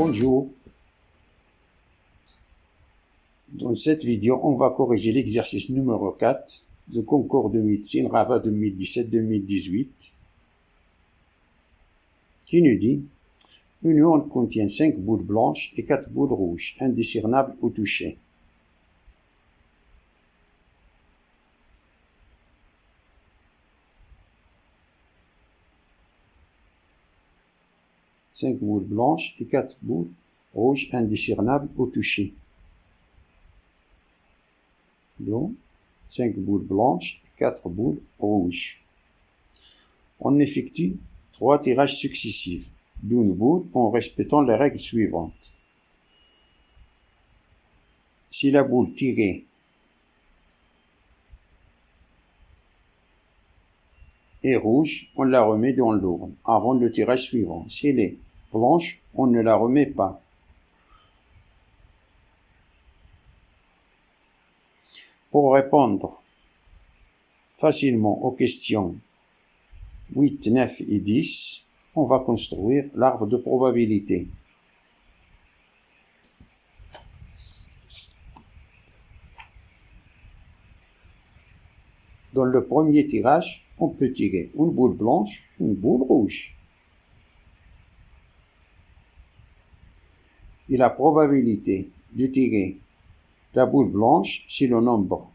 Bonjour. Dans cette vidéo, on va corriger l'exercice numéro 4 du concours de médecine Rabat 2017-2018 qui nous dit une urne contient 5 boules blanches et 4 boules rouges, indiscernables au toucher. Cinq boules blanches et 4 boules rouges indiscernables au toucher. Donc, 5 boules blanches et 4 boules rouges. On effectue 3 tirages successifs d'une boule en respectant les règles suivantes. Si la boule tirée est rouge, on la remet dans l'urne avant le tirage suivant. Si elle est blanche, on ne la remet pas. Pour répondre facilement aux questions 8, 9 et 10, on va construire l'arbre de probabilité. Dans le premier tirage, on peut tirer une boule blanche, une boule rouge. Et la probabilité de tirer la boule blanche, c'est le nombre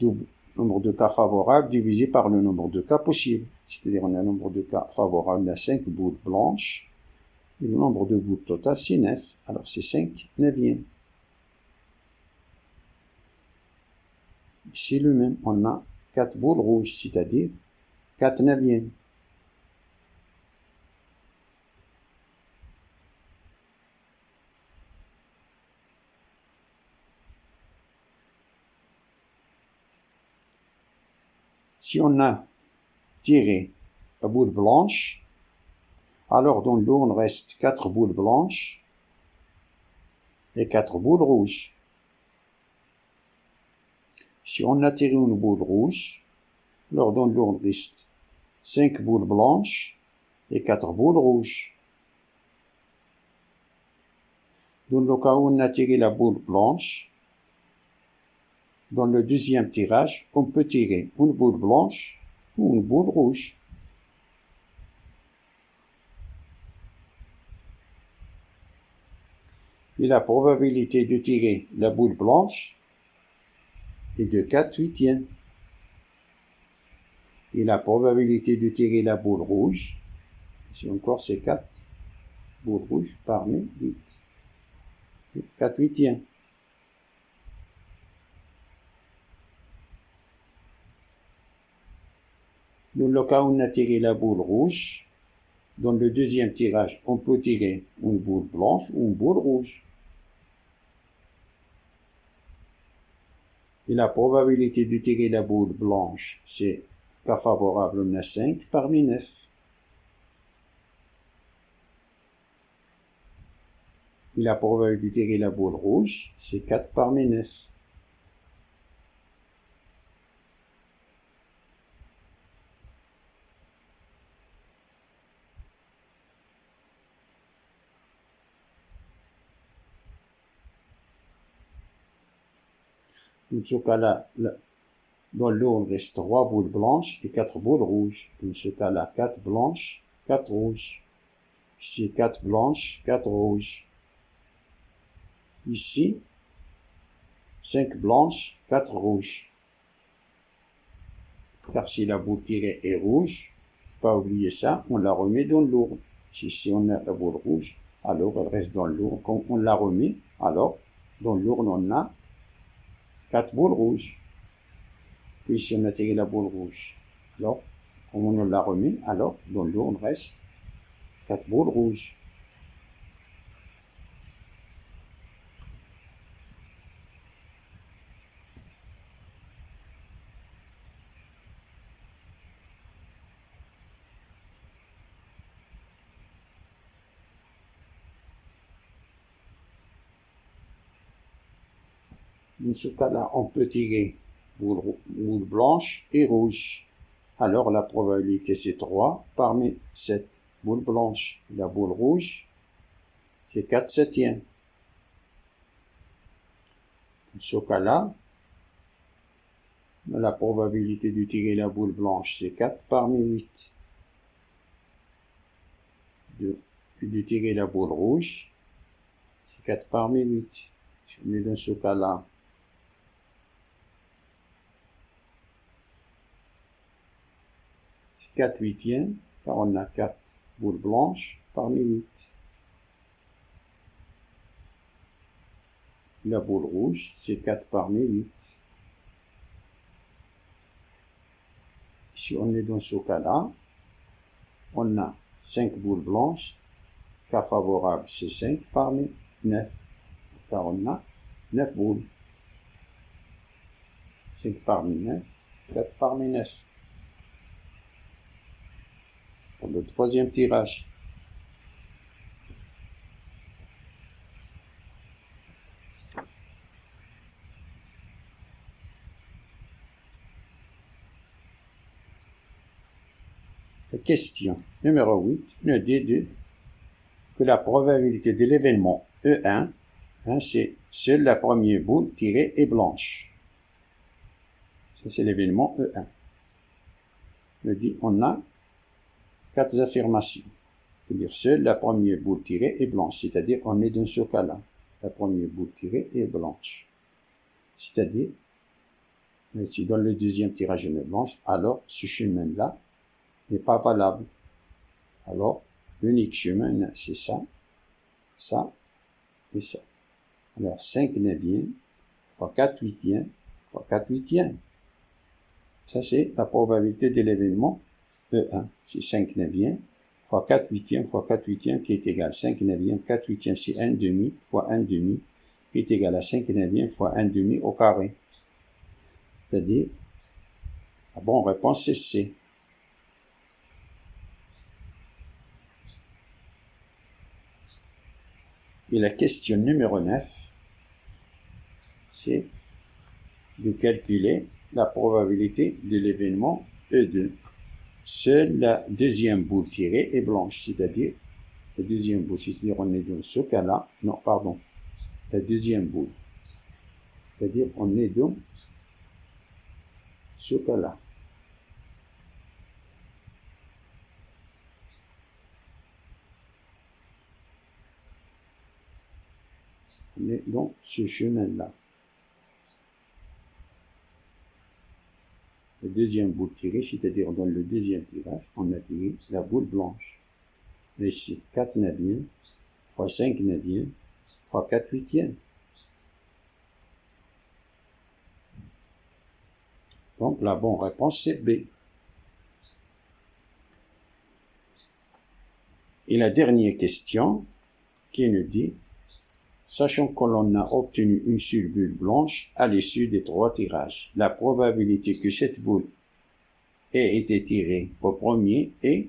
de cas favorables divisé par le nombre de cas possibles. C'est-à-dire on a un nombre de cas favorables à 5 boules blanches. Et le nombre de boules total, c'est 9. Alors c'est 5 neuvièmes. C'est le même. On a 4 boules rouges, c'est-à-dire 4 neuvièmes. Si on a tiré la boule blanche, alors dans l'urne reste 4 boules blanches et 4 boules rouges. Si on a tiré une boule rouge, alors dans l'urne reste 5 boules blanches et 4 boules rouges. Dans le cas où on a tiré la boule blanche, dans le deuxième tirage, on peut tirer une boule blanche ou une boule rouge. Et la probabilité de tirer la boule blanche est de 4/8. Et la probabilité de tirer la boule rouge, c'est encore c'est 4 boules rouges parmi 8. 4/8. Dans le cas où on a tiré la boule rouge, dans le deuxième tirage, on peut tirer une boule blanche ou une boule rouge. Et la probabilité de tirer la boule blanche, c'est cas favorable, on a 5 parmi 9. Et la probabilité de tirer la boule rouge, c'est 4 parmi 9. Dans ce cas-là, dans l'urne reste 3 boules blanches et 4 boules rouges. Dans ce cas-là, 4 blanches, 4 rouges. Ici, 4 blanches, 4 rouges. Ici, 5 blanches, 4 rouges. Car si la boule tirée est rouge, pas oublier ça, on la remet dans l'urne. Si on a la boule rouge, alors elle reste dans l'urne. Quand on la remet, alors dans l'urne on a 4 boules rouges. Puis si on a tiré la boule rouge, alors quand on la remet, alors dans l'urne reste 4 boules rouges. Dans ce cas-là, on peut tirer boule blanche et rouge. Alors la probabilité c'est 3 parmi 7 boules blanches. La boule rouge, c'est 4/7. Dans ce cas-là, la probabilité de tirer la boule blanche, c'est 4 parmi 8. De tirer la boule rouge, c'est 4 parmi 8. Si on est dans ce cas-là, c'est 4/8, car on a 4 boules blanches parmi 8. La boule rouge, c'est 4 parmi 8. Si on est dans ce cas-là, on a 5 boules blanches. Cas favorable, c'est 5 parmi 9. Car on a 9 boules. 5 parmi 9, 4 parmi 9. Pour le troisième tirage. La question numéro 8 nous dit que la probabilité de l'événement E1, c'est seule la première boule tirée est blanche. Ça, c'est l'événement E1. nous dit on a 4 affirmations. C'est-à-dire seule la première boule tirée est blanche. C'est-à-dire on est dans ce cas-là. La première boule tirée est blanche. C'est-à-dire, si dans le deuxième tirage elle est blanche, alors ce chemin-là n'est pas valable. Alors, l'unique chemin, c'est ça, ça et ça. Alors, 5 neuvièmes fois 4 huitièmes fois 4 huitièmes. Ça, c'est la probabilité de l'événement E1. C'est 5 neuvièmes fois 4 huitièmes fois 4 huitièmes qui est égal à 5 neuvièmes. 4 huitièmes, c'est 1 demi fois 1 demi qui est égal à 5 neuvièmes fois 1 demi au carré. C'est-à-dire, la bonne réponse, c'est C. Et la question numéro 9, c'est de calculer la probabilité de l'événement E2. Seule la deuxième boule tirée est blanche, c'est-à-dire la deuxième boule, c'est-à-dire on est dans ce cas-là, non, pardon, la deuxième boule, c'est-à-dire on est dans ce cas-là. On est dans ce chemin-là. La deuxième boule tirée, c'est-à-dire dans le deuxième tirage, on a tiré la boule blanche. Ici, 4 neuvièmes fois 5 neuvièmes fois 4 huitièmes. Donc, la bonne réponse, c'est B. Et la dernière question, qui nous dit, sachant que l'on a obtenu une seule boule blanche à l'issue des 3 tirages, la probabilité que cette boule ait été tirée au premier est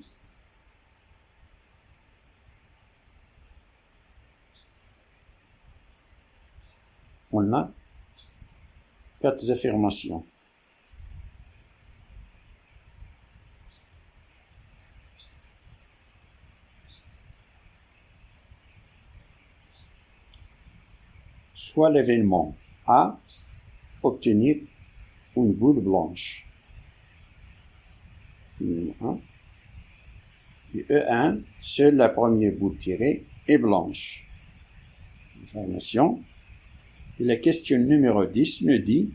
on a 4 affirmations. Soit l'événement A, obtenir une boule blanche. E1. Et E1, seule la première boule tirée est blanche. Information. Et la question numéro 10 nous dit,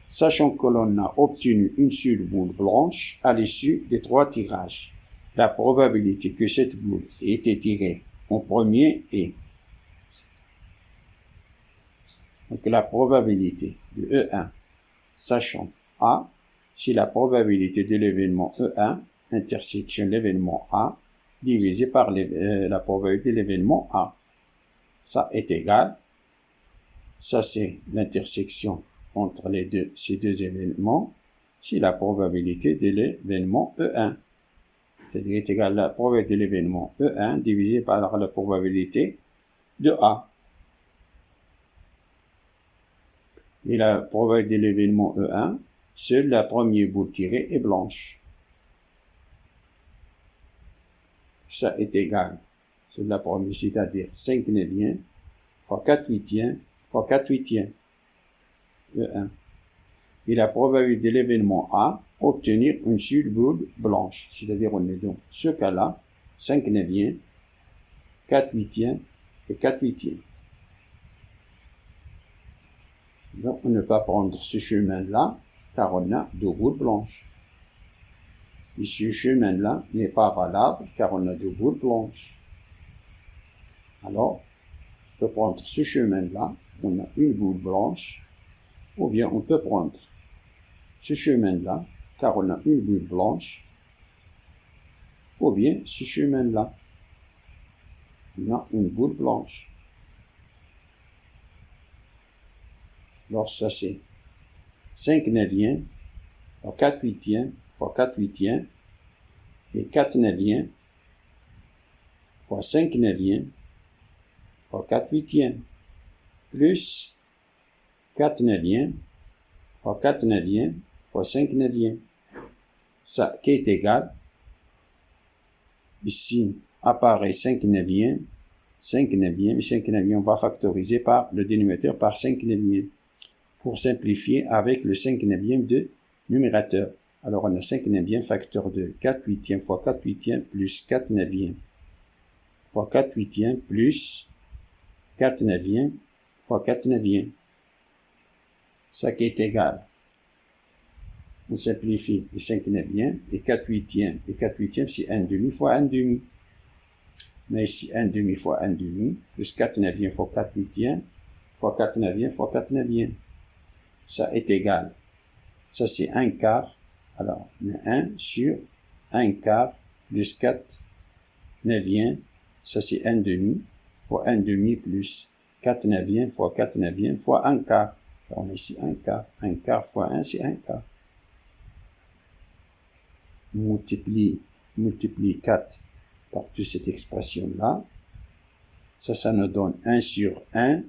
sachant que l'on a obtenu une seule boule blanche à l'issue des 3 tirages, la probabilité que cette boule ait été tirée en premier est. Donc la probabilité de E1, sachant A, c'est la probabilité de l'événement E1 intersection l'événement A divisé par la probabilité de l'événement A. Ça est égal. Ça, c'est l'intersection entre ces deux événements. C'est la probabilité de l'événement E1. C'est-à-dire est égal à la probabilité de l'événement E1 divisé par la probabilité de A. Et la probabilité de l'événement E1, seule la première boule tirée est blanche. Ça est égal. C'est la première, c'est-à-dire 5 neuvièmes fois 4 huitièmes fois 4 huitièmes de 1. Et la probabilité de l'événement A, obtenir une seule boule blanche. C'est-à-dire, on est dans ce cas-là, 5 neuvièmes, 4 huitièmes et 4 huitièmes. Donc, on ne peut pas prendre ce chemin-là, car on a 2 boules blanches. Et ce chemin-là n'est pas valable, car on a 2 boules blanches. Alors, on peut prendre ce chemin-là, on a une boule blanche, ou bien on peut prendre ce chemin-là, car on a une boule blanche, ou bien ce chemin-là, on a une boule blanche. Alors ça c'est 5 neuvièmes fois 4 huitièmes fois 4 huitièmes et 4 neuvièmes fois 5 neuvièmes fois 4 huitièmes plus 4 neuvièmes fois 4 neuvièmes fois 5 neuvièmes. Ça qui est égal, ici apparaît 5 neuvièmes, 5 neuvièmes, 5 neuvièmes, on va factoriser par le dénominateur par 5 neuvièmes. Pour simplifier avec le 5 neuvième de numérateur. Alors, on a 5 neuvième facteur de 4 huitièmes fois 4 huitièmes plus 4 neuvième fois 4 huitièmes plus 4 neuvième fois 4 neuvième. Ça qui est égal. On simplifie les 5 neuvième et 4 huitièmes. Et 4 huitièmes, c'est 1 demi fois 1 demi. Mais ici, 1 demi fois 1 demi plus 4 neuvième fois 4 huitièmes fois 4 neuvième fois 4 neuvième. Ça est égal. Ça, c'est 1 quart. Alors, on a 1 sur 1 quart plus 4 neuvièmes. Ça, c'est 1 demi fois 1 demi plus 4 neuvièmes fois 4 neuvièmes fois 1 quart. Alors, on a ici 1 quart. 1 quart fois 1, c'est 1 quart. Multiplie 4 par toute cette expression-là. Ça nous donne 1 sur 1.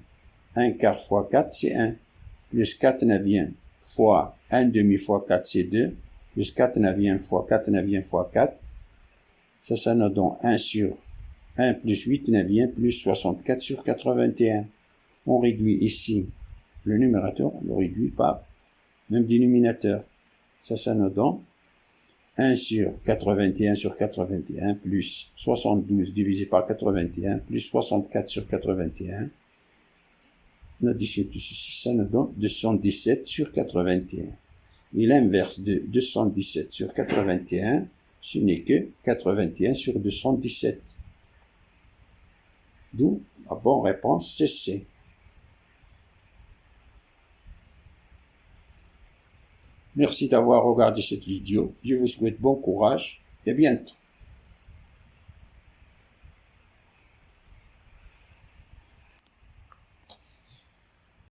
1 quart fois 4, c'est 1. Plus 4 neuvièmes fois 1 demi fois 4, c'est 2, plus 4 neuvièmes fois 4 neuvièmes fois 4, ça nous donne 1 sur 1 plus 8 neuvièmes plus 64 sur 81. On réduit ici le numérateur, on le réduit par même dénominateur. Ça nous donne 1 sur 81 plus 72 divisé par 81 plus 64 sur 81. On additionne tout ceci, ça nous donne 217 sur 81. Et l'inverse de 217 sur 81, ce n'est que 81 sur 217. D'où la bonne réponse, c'est C. Merci d'avoir regardé cette vidéo. Je vous souhaite bon courage et à bientôt.